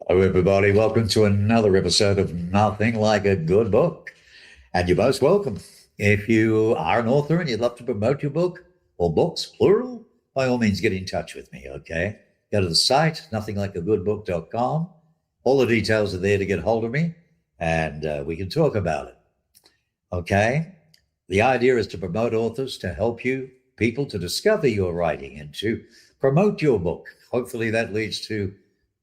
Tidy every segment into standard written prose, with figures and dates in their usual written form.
Hello, everybody. Welcome to another episode of Nothing Like a Good Book. And you're most welcome. If you are an author and you'd love to promote your book or books, plural, by all means, get in touch with me, okay? Go to the site, nothinglikeagoodbook.com. All the details are there to get hold of me, and we can talk about it, okay? The idea is to promote authors, to help you, people to discover your writing and to promote your book. Hopefully that leads to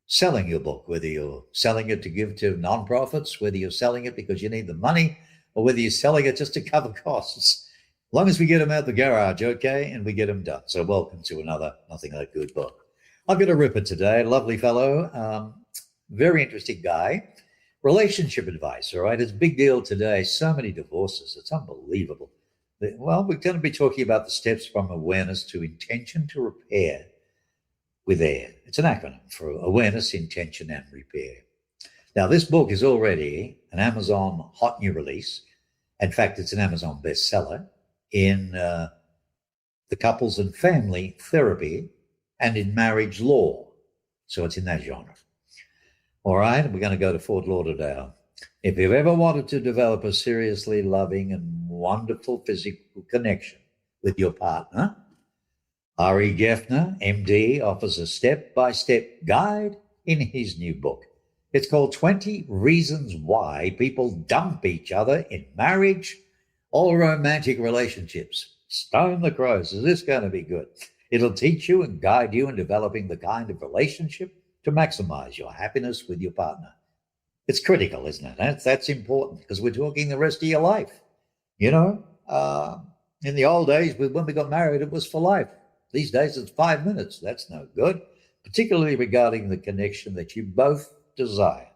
selling your book, whether you're selling it to give to nonprofits, whether you're selling it because you need the money, or whether you're selling it just to cover costs. As long as we get them out the garage, okay, and we get them done. So welcome to another Nothing Like a Good Book. I've got a ripper today, lovely fellow, very interesting guy. Relationship advice, all right? It's a big deal today. So many divorces. It's unbelievable. Well, we're going to be talking about the steps from awareness to intention to repair with AIR. It's an acronym for awareness, intention, and repair. Now, this book is already an Amazon hot new release. In fact, it's an Amazon bestseller in the couples and family therapy and in marriage law. So it's in that genre. All right, we're going to go to Fort Lauderdale. If you've ever wanted to develop a seriously loving and wonderful physical connection with your partner, Ari Geffner, MD, offers a step-by-step guide in his new book. It's called 20 Reasons Why People Dump Each Other in Marriage or Romantic Relationships. Stone the crows. Is this going to be good? It'll teach you and guide you in developing the kind of relationship to maximize your happiness with your partner. It's critical, isn't it? That's important because we're talking the rest of your life. You know, in the old days, when we got married, it was for life. These days, it's 5 minutes. That's no good, particularly regarding the connection that you both desire.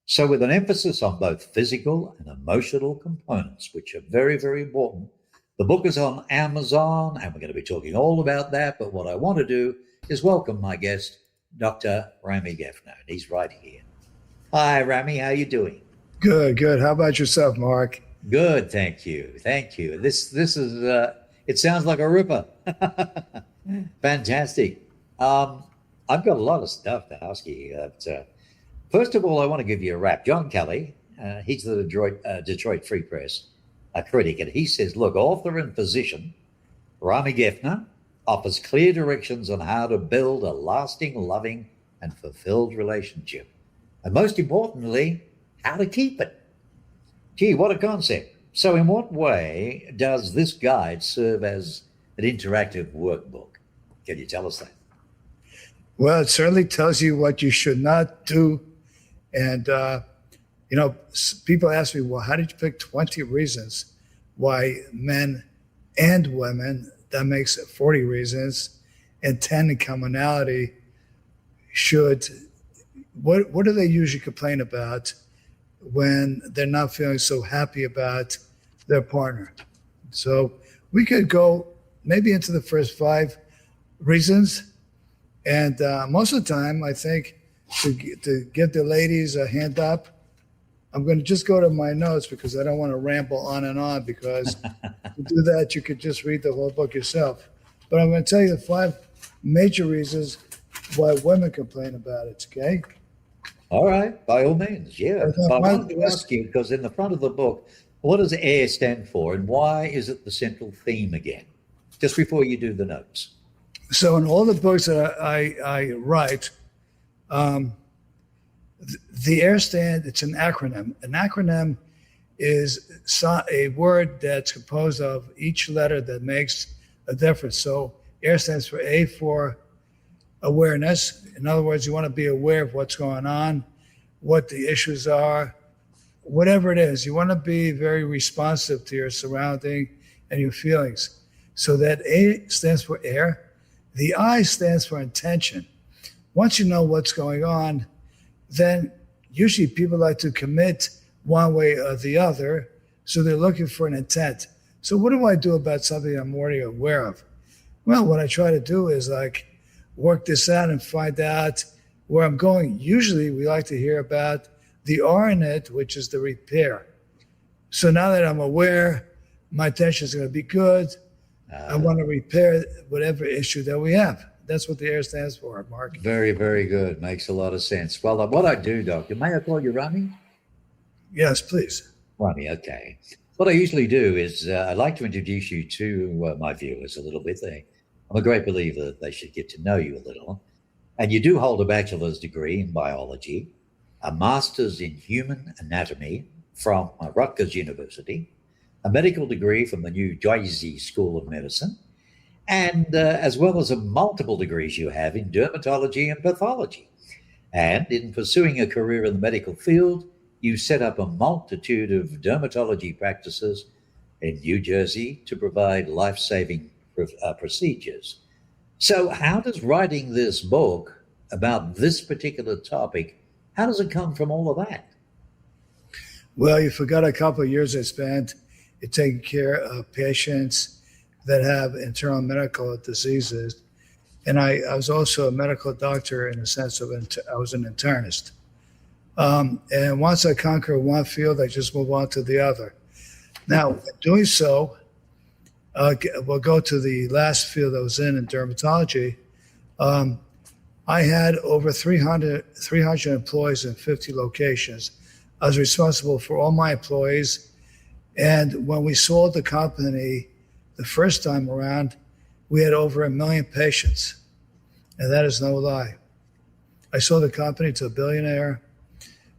So with an emphasis on both physical and emotional components, which are very, very important, the book is on Amazon, and we're going to be talking all about that. But what I want to do is welcome my guest, Dr. Rami Geffner. He's right here. Hi, Rami. How you doing? Good, good. How about yourself, Mark? Good, thank you. Thank you. This is, it sounds like a ripper. Fantastic. I've got a lot of stuff to ask you. First of all, I want to give you a wrap. John Kelly, he's the Detroit Free Press critic, and he says, look, author and physician Rami Geffner offers clear directions on how to build a lasting, loving, and fulfilled relationship. And most importantly, how to keep it. Gee, what a concept. So in what way does this guide serve as an interactive workbook? Can you tell us that? Well, it certainly tells you what you should not do. And, people ask me, well, how did you pick 20 reasons why men and women, that makes it 40 reasons, and 10 in commonality what do they usually complain about when they're not feeling so happy about their partner? So we could go maybe into the first 5 reasons. And most of the time, I think to give the ladies a hand up, I'm going to just go to my notes because I don't want to ramble on and on, because to do that, you could just read the whole book yourself. But I'm going to tell you the 5 major reasons why women complain about it, okay? All right, by all means, yeah. I wanted to ask you, because in the front of the book, what does AIR stand for, and why is it the central theme again? Just before you do the notes. So in all the books that I write, the AIR stand, it's an acronym. An acronym is a word that's composed of each letter that makes a difference. So AIR stands for A for awareness. In other words, you want to be aware of what's going on, what the issues are, whatever it is. You want to be very responsive to your surrounding and your feelings. So that A stands for air. The I stands for intention. Once you know what's going on, then usually people like to commit one way or the other. So they're looking for an intent. So what do I do about something I'm already aware of? Well, what I try to do is work this out and find out where I'm going. Usually we like to hear about the R in it, which is the repair. So now that I'm aware, my intention is going to be good. I want to repair whatever issue that we have. That's what the air stands for, Mark. Very, very good. Makes a lot of sense. Well, what I do, Doctor, may I call you Rami? Yes, please. Rami, okay. What I usually do is I like to introduce you to my viewers a little bit. I'm a great believer that they should get to know you a little. And you do hold a bachelor's degree in biology, a master's in human anatomy from Rutgers University, a medical degree from the New Jersey School of Medicine, and as well as multiple degrees you have in dermatology and pathology. And in pursuing a career in the medical field, you set up a multitude of dermatology practices in New Jersey to provide life-saving procedures. So how does writing this book about this particular topic, how does it come from all of that? Well, you forgot a couple of years I spent in taking care of patients that have internal medical diseases. And I was also a medical doctor in the sense of I was an internist. And once I conquer one field, I just move on to the other. Now, doing so, we'll go to the last field I was in dermatology. I had over 300 employees in 50 locations. I was responsible for all my employees. And when we sold the company the first time around, we had over 1 million patients. And that is no lie. I sold the company to a billionaire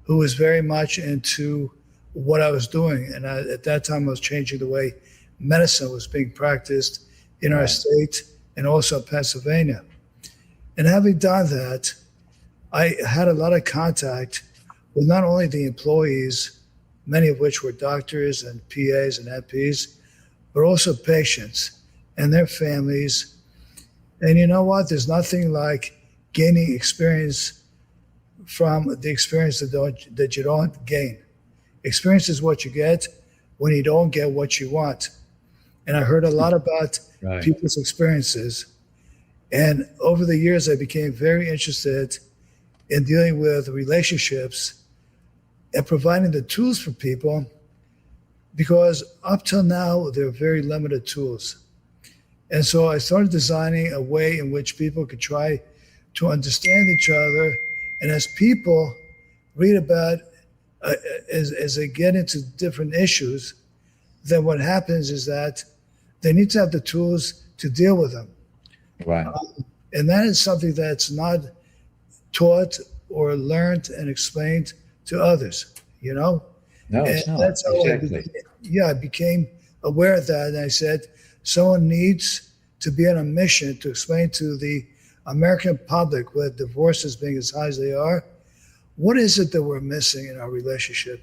who was very much into what I was doing. And at that time, I was changing the way medicine was being practiced in our state and also Pennsylvania. And having done that, I had a lot of contact with not only the employees, many of which were doctors and PAs and NPs, but also patients and their families. And you know what? There's nothing like gaining experience from the experience that you don't gain. Experience is what you get when you don't get what you want. And I heard a lot about people's experiences. And over the years, I became very interested in dealing with relationships and providing the tools for people, because up till now, they're very limited tools. And so I started designing a way in which people could try to understand each other. And as people read about, as they get into different issues, then what happens is that they need to have the tools to deal with them. Right. And that is something that's not taught or learned and explained to others, you know? No, it's not. That's how exactly. I became aware of that. And I said, someone needs to be on a mission to explain to the American public, with divorces being as high as they are, what is it that we're missing in our relationship?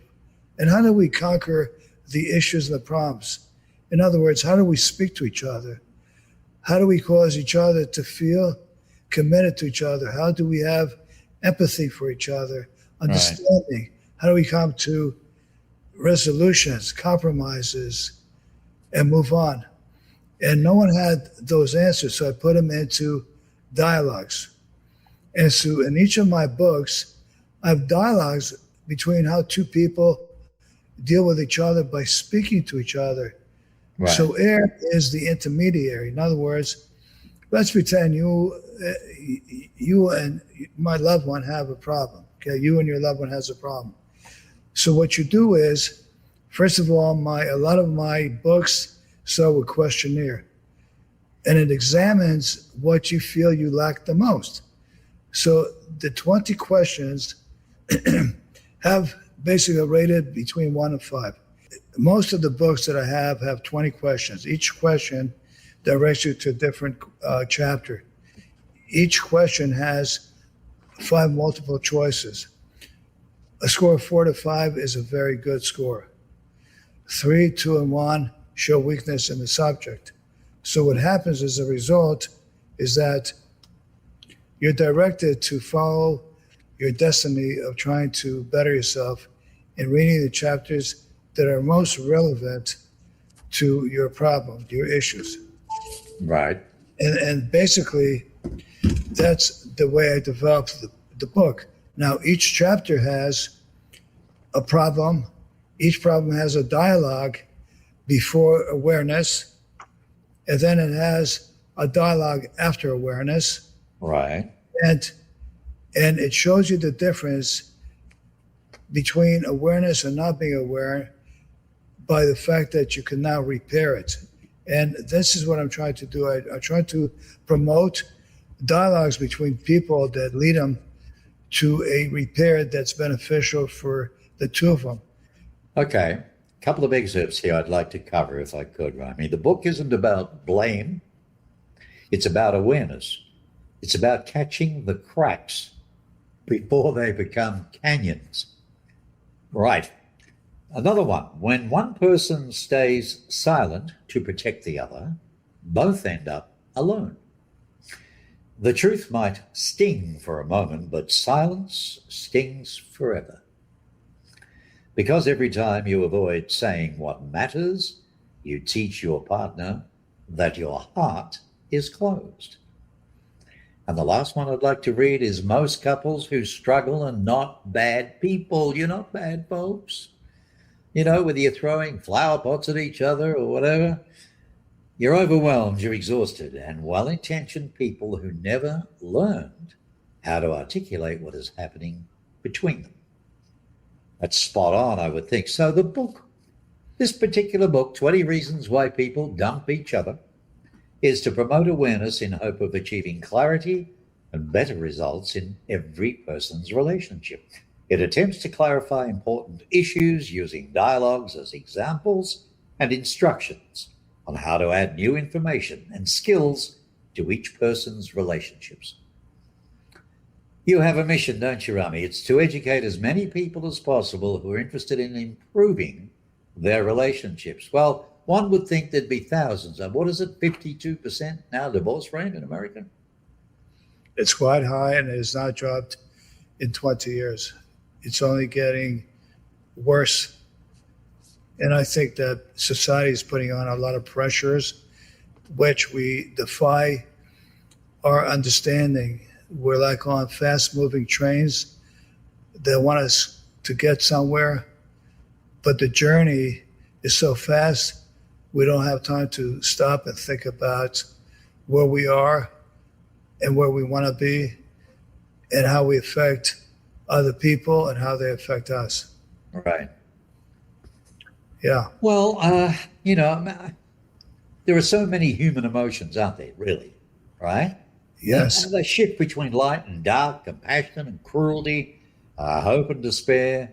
And how do we conquer the issues and the problems? In other words, how do we speak to each other? How do we cause each other to feel committed to each other? How do we have empathy for each other, understanding? Right. How do we come to resolutions, compromises, and move on? And no one had those answers, so I put them into dialogues. And so in each of my books, I have dialogues between how two people deal with each other by speaking to each other. Right. So air is the intermediary. In other words, let's pretend you and my loved one have a problem. Okay, you and your loved one has a problem. So what you do is, first of all, a lot of my books start with questionnaire, and it examines what you feel you lack the most. So the 20 questions have basically rated between 1 and 5. Most of the books that I have 20 questions. Each question directs you to a different chapter. Each question has 5 multiple choices. A score of 4 to 5 is a very good score. 3, 2, and 1 show weakness in the subject. So what happens as a result is that you're directed to follow your destiny of trying to better yourself in reading the chapters that are most relevant to your problem, your issues. Right. And basically, that's the way I developed the book. Now, each chapter has a problem. Each problem has a dialogue before awareness, and then it has a dialogue after awareness. Right. And and it shows you the difference between awareness and not being aware by the fact that you can now repair it. And this is what I'm trying to do. I try to promote dialogues between people that lead them to a repair that's beneficial for the two of them. Okay. A couple of excerpts here I'd like to cover if I could, Rami. The book isn't about blame, it's about awareness. It's about catching the cracks before they become canyons. Right. Another one. When one person stays silent to protect the other, both end up alone. The truth might sting for a moment, but silence stings forever. Because every time you avoid saying what matters, you teach your partner that your heart is closed. And the last one I'd like to read is most couples who struggle are not bad people. You're not bad folks. Whether you're throwing flower pots at each other or whatever, you're overwhelmed, you're exhausted, and well-intentioned people who never learned how to articulate what is happening between them. That's spot on, I would think. So the book, this particular book, 20 Reasons Why People Dump Each Other, is to promote awareness in hope of achieving clarity and better results in every person's relationship. It attempts to clarify important issues using dialogues as examples and instructions on how to add new information and skills to each person's relationships. You have a mission, don't you, Rami? It's to educate as many people as possible who are interested in improving their relationships. Well, one would think there'd be thousands of, what is it, 52% now divorce rate in America? It's quite high and it has not dropped in 20 years. It's only getting worse. And I think that society is putting on a lot of pressures, which we defy our understanding. We're like on fast-moving trains. They want us to get somewhere, but the journey is so fast, we don't have time to stop and think about where we are and where we want to be and how we affect other people and how they affect us. Right. Yeah. Well, there are so many human emotions, aren't there, really? Right? Yes. And they shift between light and dark, compassion and cruelty, hope and despair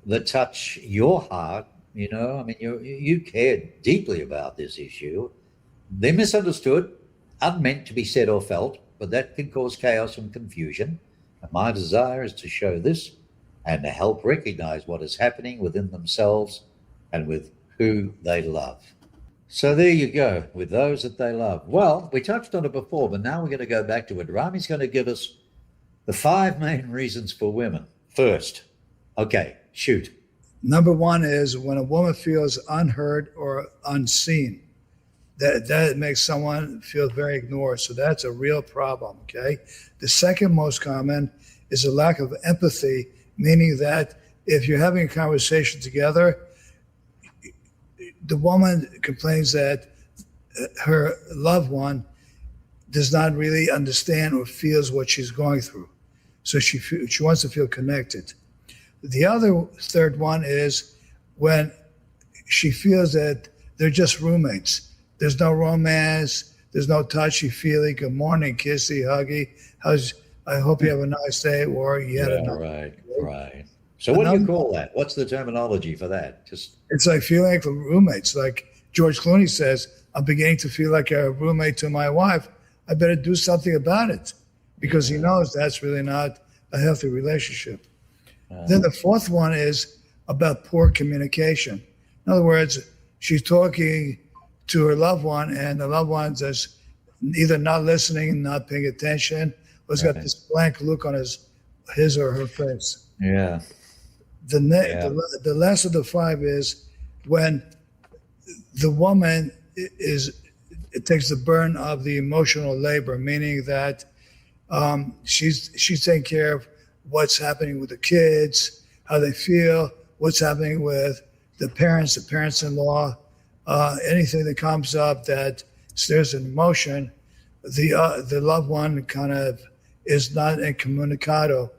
that touch your heart. You care deeply about this issue. They're misunderstood, unmeant to be said or felt, but that can cause chaos and confusion. And my desire is to show this and to help recognize what is happening within themselves and with who they love. So there you go, with those that they love. Well, we touched on it before, but now we're going to go back to it. Rami's going to give us the 5 main reasons for women. First, okay, shoot. Number one is when a woman feels unheard or unseen. That makes someone feel very ignored. So that's a real problem, okay? The second most common is a lack of empathy, meaning that if you're having a conversation together, the woman complains that her loved one does not really understand or feels what she's going through. So she wants to feel connected. The other third one is when she feels that they're just roommates. There's no romance. There's no touchy-feely, good morning, kissy, huggy. I hope you have a nice day, or you had a nice day. Right. So what do you call that? What's the terminology for that? It's like feeling like roommates. Like George Clooney says, I'm beginning to feel like a roommate to my wife. I better do something about it because he knows that's really not a healthy relationship. Then the fourth one is about poor communication. In other words, she's talking to her loved one and the loved one's just either not listening, not paying attention, or has got this blank look on his or her face. Yeah. The last of the 5 is when the woman it takes the burden of the emotional labor, meaning that she's taking care of what's happening with the kids, how they feel, what's happening with the parents-in-law, anything that comes up that stirs an emotion. the loved one kind of is not incommunicado.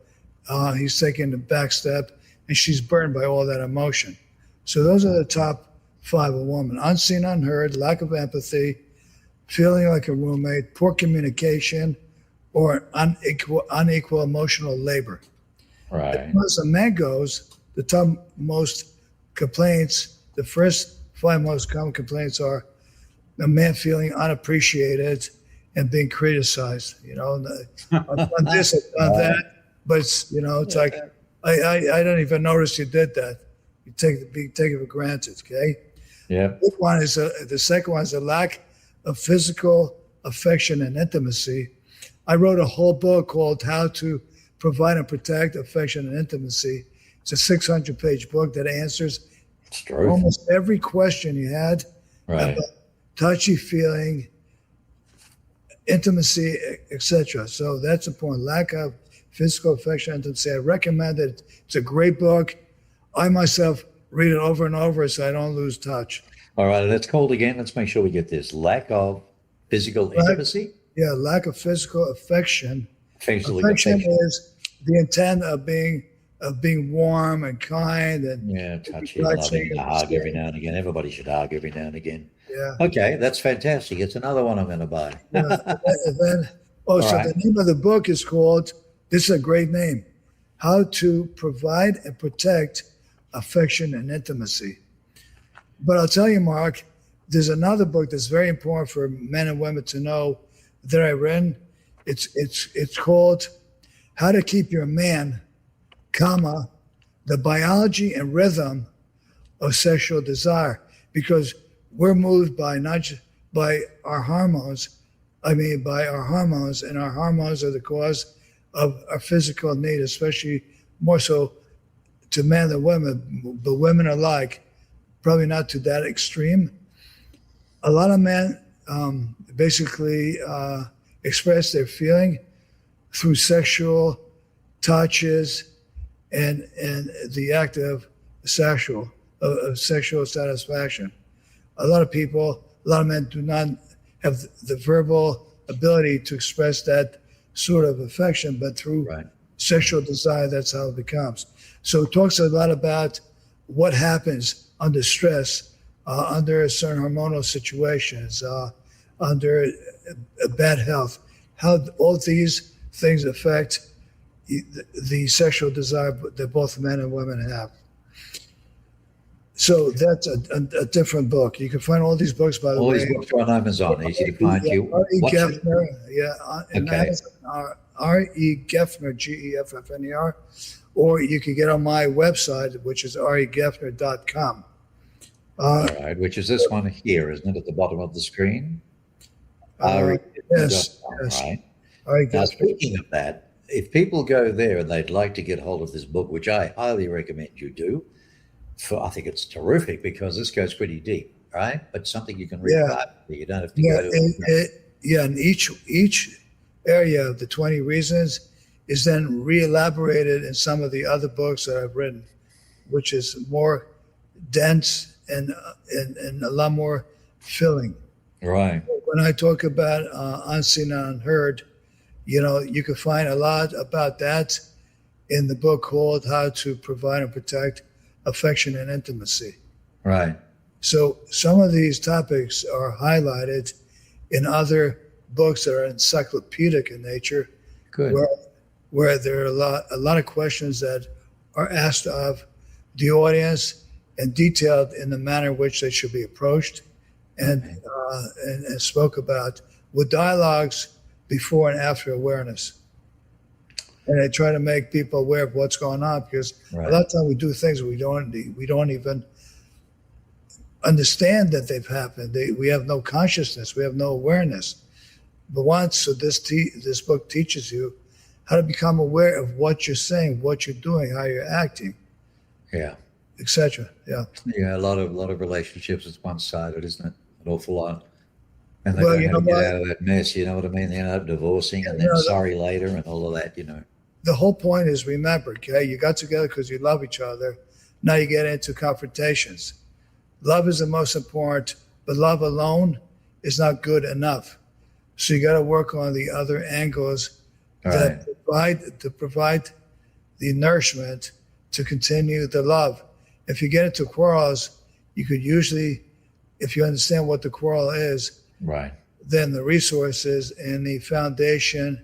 He's taking the back step, and she's burned by all that emotion. So those are the top 5 of woman: unseen, unheard, lack of empathy, feeling like a roommate, poor communication, or unequal emotional labor. Right. As far as the man goes, the top most complaints, the first 5 most common complaints are a man feeling unappreciated and being criticized. I've done this, I've done that, but it's like I don't even notice you did that. You take it for granted. Okay. Yeah. The second one is a lack of physical affection and intimacy. I wrote a whole book called How to Provide and Protect Affection and Intimacy. It's a 600-page book that answers almost every question you had about touchy feeling, intimacy, etc. So that's important. Lack of physical affection and intimacy. I recommend it. It's a great book. I myself read it over and over so I don't lose touch. All right, let's call it again. Let's make sure we get this. Lack of physical intimacy? Yeah, lack of physical affection. Affection is the intent of being warm and kind and touchy, loving, a hug every now and again. Everybody should hug every now and again. Yeah. Okay, that's fantastic. It's another one I'm going to buy. The name of the book is called, this is a great name, How to Provide and Protect Affection and Intimacy. But I'll tell you, Mark, there's another book that's very important for men and women to know that I read. It's called How to Keep Your Man, the Biology and Rhythm of Sexual Desire. Because we're moved by by our hormones, by our hormones, and our hormones are the cause of our physical need, especially more so to men than women, but women alike, probably not to that extreme. A lot of men basically express their feeling through sexual touches and the act of sexual satisfaction. A lot of men do not have the verbal ability to express that sort of affection, but through sexual desire, that's how it becomes. So it talks a lot about what happens under stress, under certain hormonal situations, under bad health, how all these things affect the sexual desire that both men and women have. So that's a different book. You can find all these books, by the way. All these books are on Amazon, easy to find you. R.E. Geffner, R.E. Geffner, Geffner, or you can get on my website, which is regeffner.com. All right, which is this one here, isn't it, at the bottom of the screen? Yes. Right. Now, speaking of that, if people go there and they'd like to get hold of this book, which I highly recommend you do, I think it's terrific because this goes pretty deep, right? But something you can read privately. You don't have to go to and each area of the 20 reasons is then re-elaborated in some of the other books that I've written, which is more dense and a lot more filling. Right. When I talk about unseen and unheard, you can find a lot about that in the book called How to Provide and Protect Affection and Intimacy. Right. So some of these topics are highlighted in other books that are encyclopedic in nature. Good. Where there are a lot of questions that are asked of the audience and detailed in the manner in which they should be approached and spoke about with dialogues before and after awareness. And I try to make people aware of what's going on because a lot of times we do things we don't even understand that they've happened. We have no consciousness. We have no awareness. But this book teaches you how to become aware of what you're saying, what you're doing, how you're acting, etc. Yeah, a lot of relationships is one-sided, isn't it? An awful lot. And they don't know how to get out of that mess, you know what I mean? They end up divorcing and then sorry later and all of that, The whole point is, remember, okay, you got together because you love each other. Now you get into confrontations. Love is the most important, but love alone is not good enough. So you got to work on the other angles that provide the nourishment to continue the love. If you get into quarrels, you could usually, if you understand what the quarrel is, right, then the resources and the foundation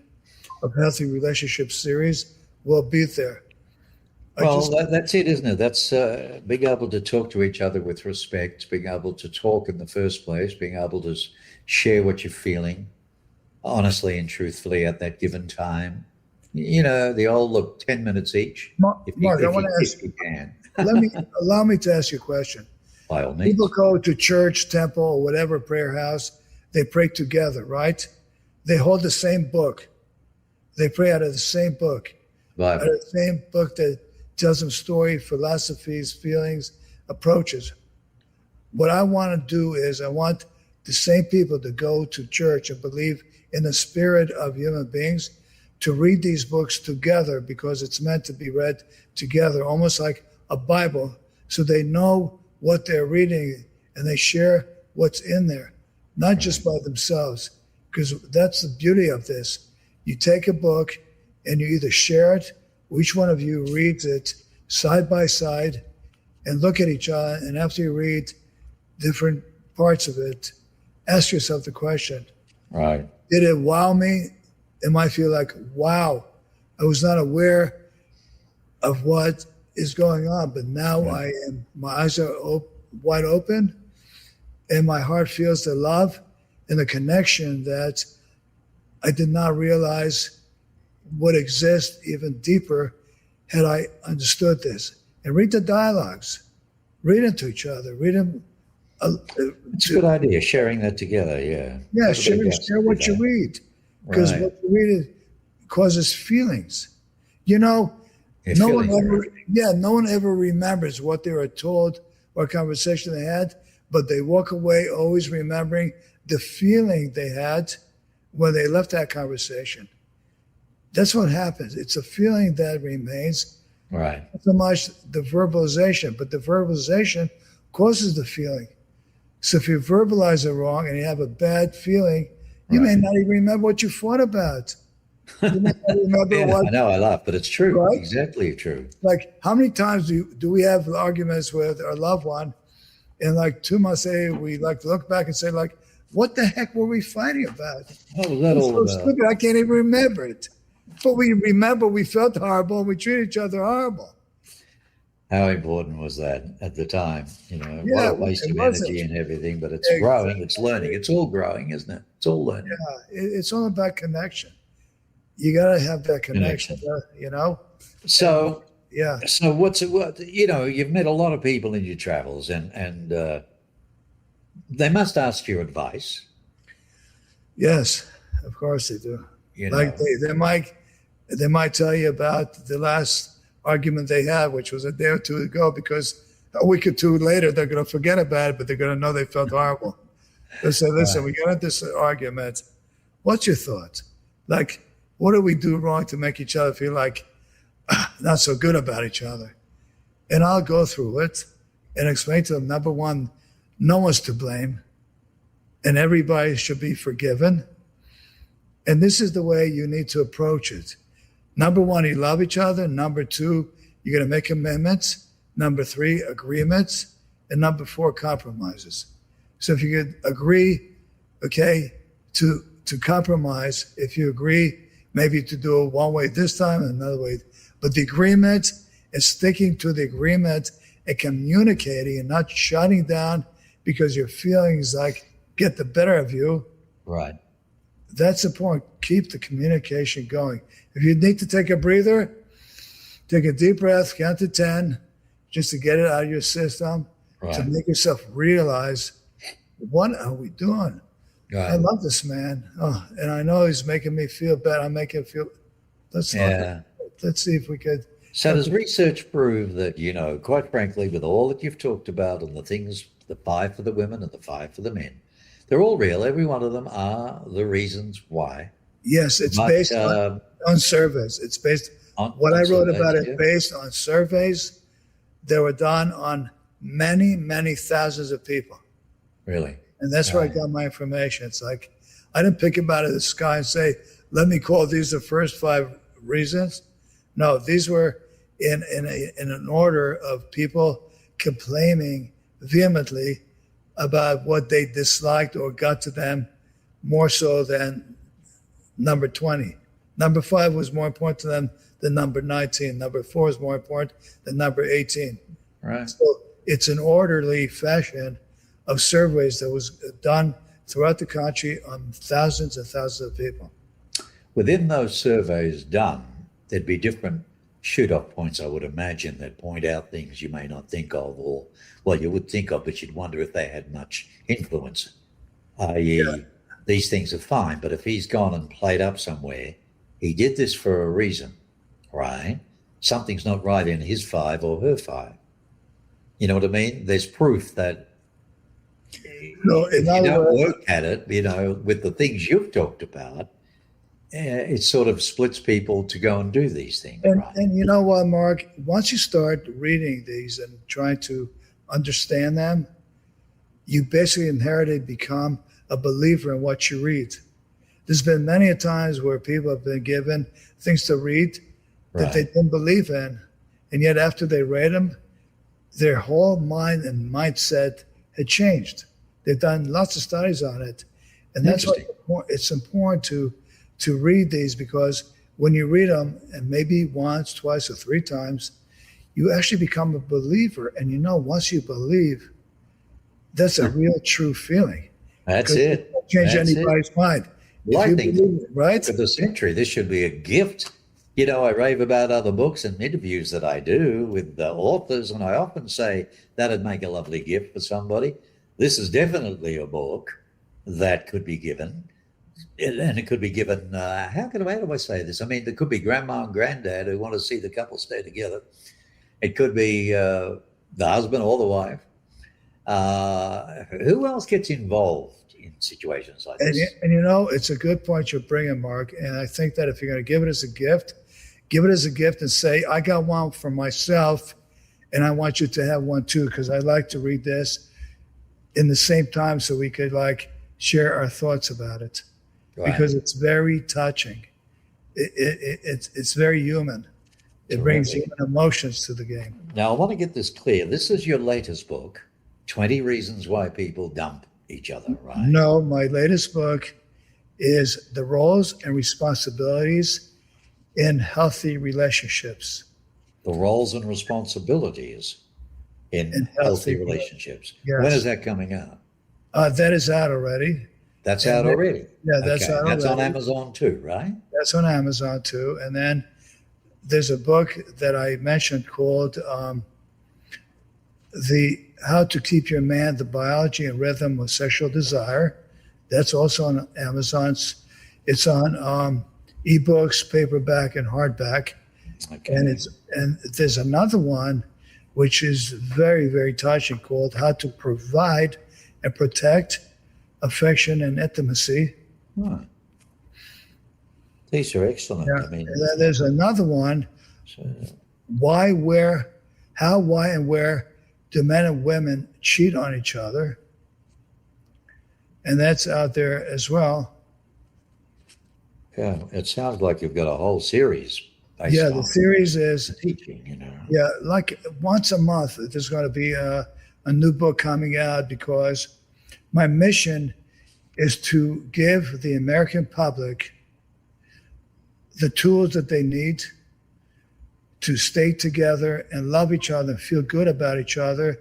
of healthy relationship series will be there. That's it, isn't it? That's being able to talk to each other with respect, being able to talk in the first place, being able to share what you're feeling honestly and truthfully at that given time. You know, the old look, 10 minutes each. Mark, I want to ask you can. allow me to ask you a question. By all means. People go to church, temple, or whatever prayer house, they pray together, right? They hold the same book. They pray out of the same book. Bible. Out of the same book that tells them story, philosophies, feelings, approaches. What I want to do is I want the same people to go to church and believe in the spirit of human beings to read these books together because it's meant to be read together, almost like a Bible, so they know what they're reading and they share what's in there, not just by themselves, because that's the beauty of this. You take a book and you either share it, or each one of you reads it side by side and look at each other, and after you read different parts of it, ask yourself the question, right? Did it wow me? It might feel like, wow, I was not aware of what is going on, but now my eyes are wide open and my heart feels the love and the connection that I did not realize would exist even deeper had I understood this. And read the dialogues, read them to each other, read them. It's a good idea, sharing that together, yeah. Yeah, share what you read, because what you read causes feelings. You know, no one ever remembers what they were told or conversation they had, but they walk away always remembering the feeling they had when they left that conversation. That's what happens. It's a feeling that remains. Right. Not so much the verbalization, but the verbalization causes the feeling. So if you verbalize it wrong and you have a bad feeling, you may not even remember what you fought about. You may not remember I know, I laugh, but it's true. Right? Exactly true. Like, how many times do we have arguments with our loved one, and like 2 months later, we like look back and say, like, what the heck were we fighting about? What was that all about? Stupid, I can't even remember it. But we remember we felt horrible and we treated each other horrible. How important was that at the time? You know, what a waste of energy and everything, but it's growing, it's learning. It's all growing, isn't it? It's all learning. Yeah, it's all about connection. You got to have that connection. You know? So, yeah. So what, you know, you've met a lot of people in your travels and they must ask your advice. Yes, of course they do. You like know. they might tell you about the last argument they had, which was a day or two ago, because a week or two later they're going to forget about it, but they're going to know they felt horrible. They say, listen, we got into this argument. What's your thought? Like, what do we do wrong to make each other feel like not so good about each other? And I'll go through it and explain to them, number one, no one's to blame and everybody should be forgiven. And this is the way you need to approach it. Number one, you love each other. Number two, you're going to make amendments. Number three, agreements. And number four, compromises. So if you could agree, okay, to compromise, if you agree maybe to do it one way this time and another way, but the agreement is sticking to the agreement and communicating and not shutting down because your feelings like get the better of you. Right. That's the point. Keep the communication going. If you need to take a breather, take a deep breath, count to 10, just to get it out of your system, to make yourself realize, what are we doing? Right. I love this man. Oh, and I know he's making me feel bad. I'm making him feel, let's see if we could. So does research prove that, you know, quite frankly, with all that you've talked about and the things, the 5 for the women and the 5 for the men, they're all real. Every one of them are the reasons why. Yes, it's based on surveys. It's based on what I wrote about it based on surveys that were done on many, many thousands of people. Really? And that's where I got my information. It's like I didn't pick him out of the sky and say, let me call these the first 5 reasons. No, these were in an order of people complaining vehemently about what they disliked or got to them more so than number 20. Number 5 was more important to them than number 19. Number 4 is more important than number 18. Right. So it's an orderly fashion of surveys that was done throughout the country on thousands and thousands of people. Within those surveys done, there'd be different shoot-off points, I would imagine, that point out things you may not think of, or, well, you would think of, but you'd wonder if they had much influence. I.e., these things are fine, but if he's gone and played up somewhere, he did this for a reason, right? Something's not right in his 5 or her 5. You know what I mean? There's proof that No, if you don't work at it, with the things you've talked about, it sort of splits people to go and do these things. Right? And you know what, Mark? Once you start reading these and trying to understand them, you basically inherently become a believer in what you read. There's been many a times where people have been given things to read that they didn't believe in, and yet after they read them, their whole mind and mindset had changed. They've done lots of studies on it, and that's why it's important to read these, because when you read them, and maybe once, twice, or 3 times, you actually become a believer. And once you believe, that's a real true feeling. That's it. It won't change anybody's mind. Well, I think right? For the century, this should be a gift. I rave about other books and interviews that I do with the authors, and I often say that'd make a lovely gift for somebody. This is definitely a book that could be given. And it could be given, how do I say this? I mean, there could be grandma and granddad who want to see the couple stay together. It could be the husband or the wife. Who else gets involved in situations like this? And it's a good point you're bringing, Mark. And I think that if you're going to give it as a gift, give it as a gift and say, I got one for myself, and I want you to have one too, because I like to read this in the same time so we could share our thoughts about it. Right. Because it's very touching. It's very human. It brings human emotions to the game. Now, I want to get this clear. This is your latest book, 20 Reasons Why People Dump Each Other, right? No, my latest book is The Roles and Responsibilities in Healthy Relationships. The roles and responsibilities in healthy relationships. Yes. When is that coming out? That is out already. That's out already? Yeah, that's out already. That's on Amazon too, right? That's on Amazon too. And then there's a book that I mentioned called The How to Keep Your Man, the Biology and Rhythm of Sexual Desire. That's also on Amazon. It's on ebooks, paperback, and hardback. Okay. And there's another one which is very, very touching called How to Provide and Protect Affection and Intimacy. Huh. These are excellent. Yeah. And then there's another one, Why, Where, How, Why, and Where Do Men and Women Cheat on Each Other? And that's out there as well. Yeah, it sounds like you've got a whole series. Yeah, the series is teaching, Yeah, like once a month, there's going to be a new book coming out, because my mission is to give the American public the tools that they need to stay together and love each other and feel good about each other,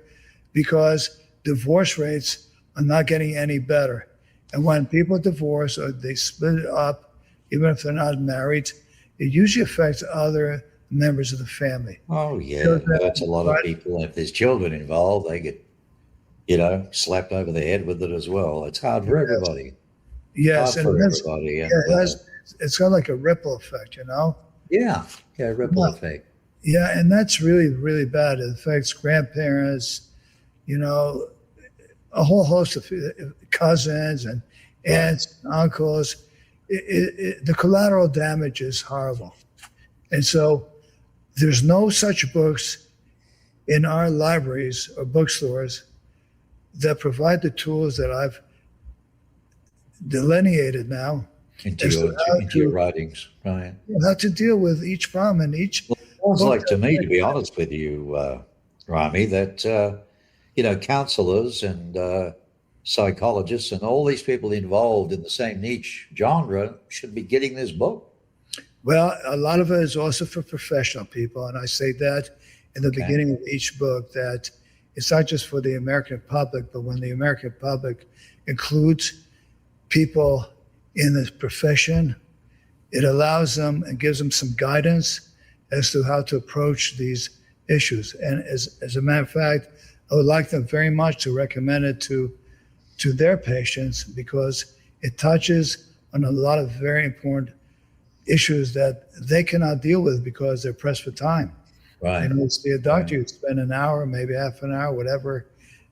because divorce rates are not getting any better. And when people divorce or they split up, even if they're not married, it usually affects other members of the family. Oh, yeah. That's a lot of people. If there's children involved, they get, slapped over the head with it as well. It's hard for everybody. Yes. Hard for everybody. It's got like a ripple effect, Yeah, ripple effect. Yeah, and that's really, really bad. It affects grandparents, a whole host of cousins and aunts, and uncles. The collateral damage is horrible. And so there's no such books in our libraries or bookstores that provide the tools that I've delineated now into as to your writings, right? how to deal with each problem and each Well, it sounds book. like to me, to be honest with you, Rami, that counselors and psychologists and all these people involved in the same niche genre should be getting this book. Well, a lot of it is also for professional people, and I say that in the Okay. beginning of each book, that it's not just for the American public, but when the American public includes people in the profession, it allows them and gives them some guidance as to how to approach these issues. And as a matter of fact, I would like them very much to recommend it to their patients, because it touches on a lot of very important issues that they cannot deal with because they're pressed for time. Right. You know, see a doctor, you spend an hour, maybe half an hour, whatever,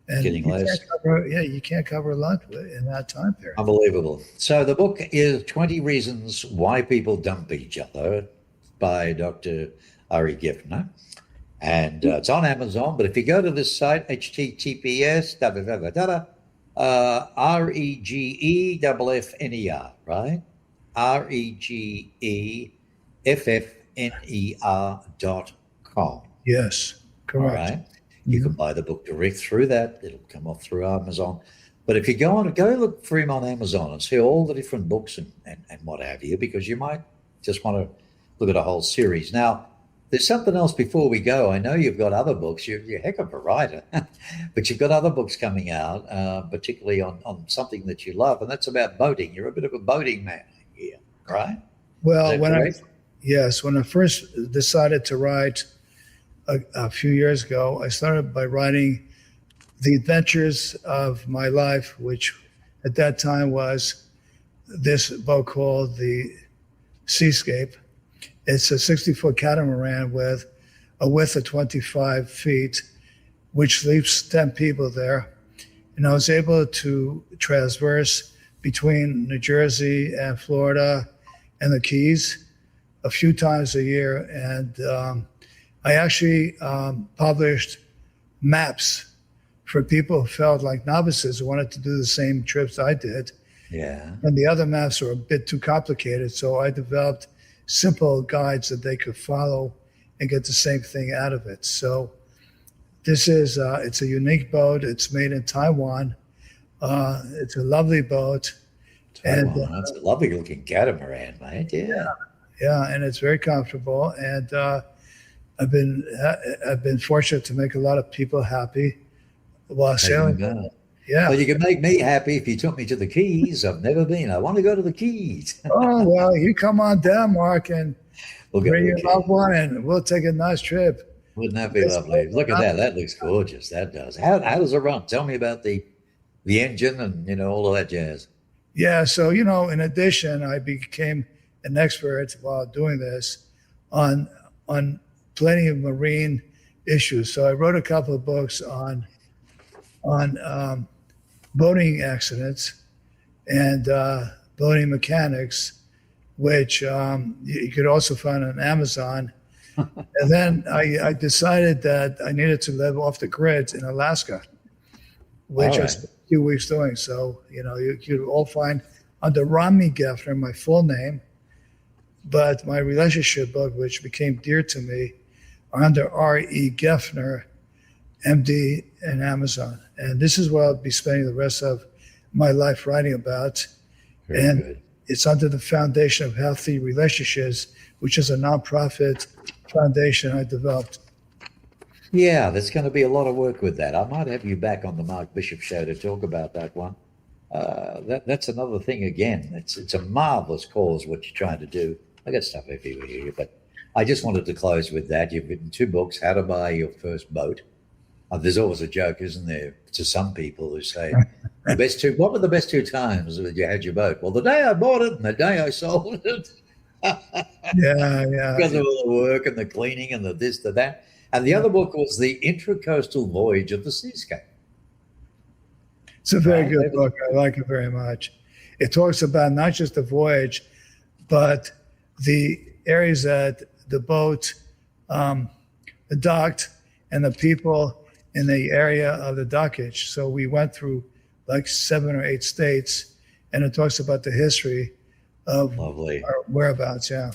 and Getting less. you can't cover a lot in that time period. Unbelievable. So the book is 20 Reasons Why People Dump Each Other by Dr. Ari Geffner. And it's on Amazon. But if you go to this site, https, REGEFFNER, right? REGEFFNER.com. Yes, correct. All right. You can buy the book direct through that. It'll come off through Amazon. But if you go look for him on Amazon and see all the different books and what have you, because you might just want to look at a whole series. Now, there's something else before we go. I know you've got other books. You're a heck of a writer, but you've got other books coming out, particularly on something that you love, and that's about boating. You're a bit of a boating man here, right? Well, when I first decided to write a few years ago, I started by writing the adventures of my life, which at that time was this boat called the Seascape. It's a 60-foot catamaran with a width of 25 feet, which sleeps 10 people there. And I was able to traverse between New Jersey and Florida and the Keys a few times a year. And I actually published maps for people who felt like novices who wanted to do the same trips I did. Yeah. And the other maps were a bit too complicated. So I developed simple guides that they could follow and get the same thing out of it. So this is, it's a unique boat. It's made in Taiwan. It's a lovely boat. Taiwan, and that's a lovely looking catamaran, mate. Yeah. Yeah. And it's very comfortable. And I've been fortunate to make a lot of people happy while sailing. Yeah. Well, you can make me happy if you took me to the Keys. I've never been. I want to go to the Keys. Oh, well, you come on down, Mark, and bring your loved one, and we'll take a nice trip. Wouldn't that be lovely? Look at that. That looks gorgeous. That does. How does it run? Tell me about the engine and, all of that jazz. Yeah. So, in addition, I became an expert while doing this on plenty of marine issues. So I wrote a couple of books on boating accidents and boating mechanics, which you could also find on Amazon. And then I decided that I needed to live off the grid in Alaska, which I spent a few weeks doing. So, you could all find under Rami Geffner, my full name, but my relationship book, which became dear to me, are under R.E. Geffner, MD, and Amazon. And this is what I'll be spending the rest of my life writing about. Very good. It's under the Foundation of Healthy Relationships, which is a nonprofit foundation I developed. Yeah, there's going to be a lot of work with that. I might have you back on the Mark Bishop show to talk about that one. That's another thing again. It's a marvelous cause what you're trying to do. I got stuff everywhere here, but I just wanted to close with that. You've written 2 books, How to Buy Your First Boat. There's always a joke, isn't there, to some people who say, what were the best 2 times that you had your boat? Well, the day I bought it and the day I sold it. Yeah. Because of all the work and the cleaning and the this, the that. And the other book was The Intracoastal Voyage of the Seascape. It's a very good book. I like it very much. It talks about not just the voyage, but the areas that the boat docked and the people in the area of the dockage. So we went through like 7 or 8 states and it talks about the history of Lovely. our whereabouts. Yeah.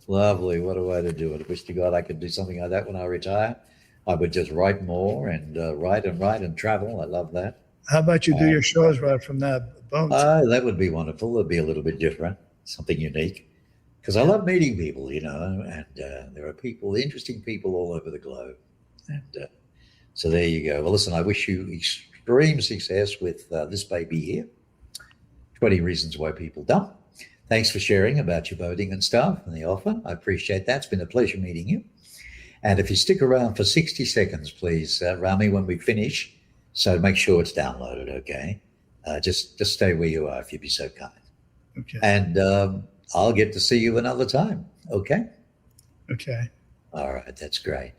Lovely. What a way to do it. I wish to God I could do something like that when I retire. I would just write more and write and travel. I love that. How about you do your Um, shows right from that boat? that would be wonderful. It'd be a little bit different, something unique. Because I love meeting people, and there are people, interesting people all over the globe. And so there you go. Well, listen, I wish you extreme success with this baby here. 20 Reasons Why People Don't. Thanks for sharing about your voting and stuff and the offer. I appreciate that. It's been a pleasure meeting you. And if you stick around for 60 seconds, please, Rami, when we finish, so make sure it's downloaded, okay? Just stay where you are if you'd be so kind. Okay. And I'll get to see you another time, okay? Okay. All right, that's great.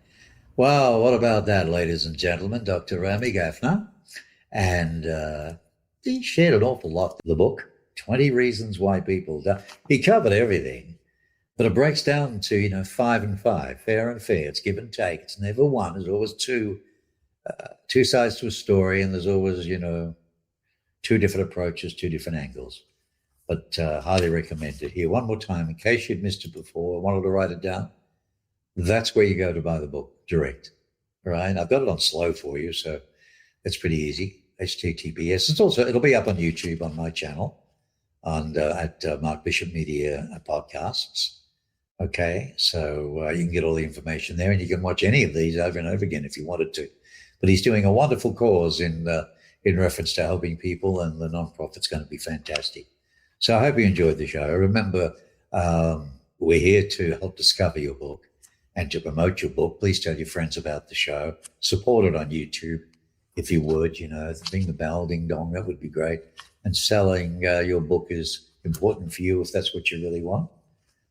Well, what about that, ladies and gentlemen? Dr. Rami Geffner. And he shared an awful lot in the book, 20 Reasons Why People Don't. He covered everything, but it breaks down to, 5 and 5, fair and fair. It's give and take. It's never one. There's always two sides to a story, and there's always, two different approaches, two different angles. But highly recommend it. Here, one more time, in case you'd missed it before, wanted to write it down. That's where you go to buy the book, direct. Right? I've got it on slow for you, so it's pretty easy. HTTPS. It'll be up on YouTube on my channel and at Mark Bishop Media Podcasts. Okay, so you can get all the information there, and you can watch any of these over and over again if you wanted to. But he's doing a wonderful cause in reference to helping people, and the nonprofit's going to be fantastic. So I hope you enjoyed the show. Remember, we're here to help discover your book and to promote your book. Please tell your friends about the show. Support it on YouTube, if you would. Ring the bell, ding dong, that would be great. And selling your book is important for you if that's what you really want.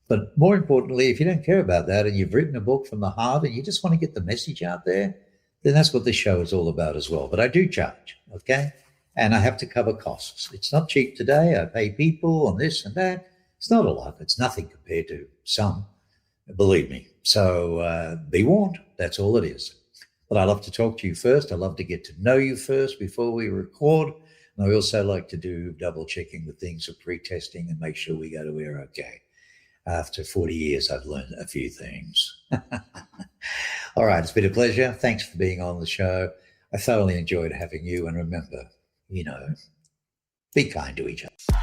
But more importantly, if you don't care about that and you've written a book from the heart and you just want to get the message out there, then that's what this show is all about as well. But I do charge, okay? And I have to cover costs. It's not cheap today. I pay people on this and that. It's not a lot. It's nothing compared to some, believe me. So be warned. That's all it is. But I love to talk to you first. I love to get to know you first before we record. And I also like to do double checking with things for pre-testing and make sure we go to where okay. After 40 years, I've learned a few things. All right. It's been a pleasure. Thanks for being on the show. I thoroughly enjoyed having you. And remember, be kind to each other.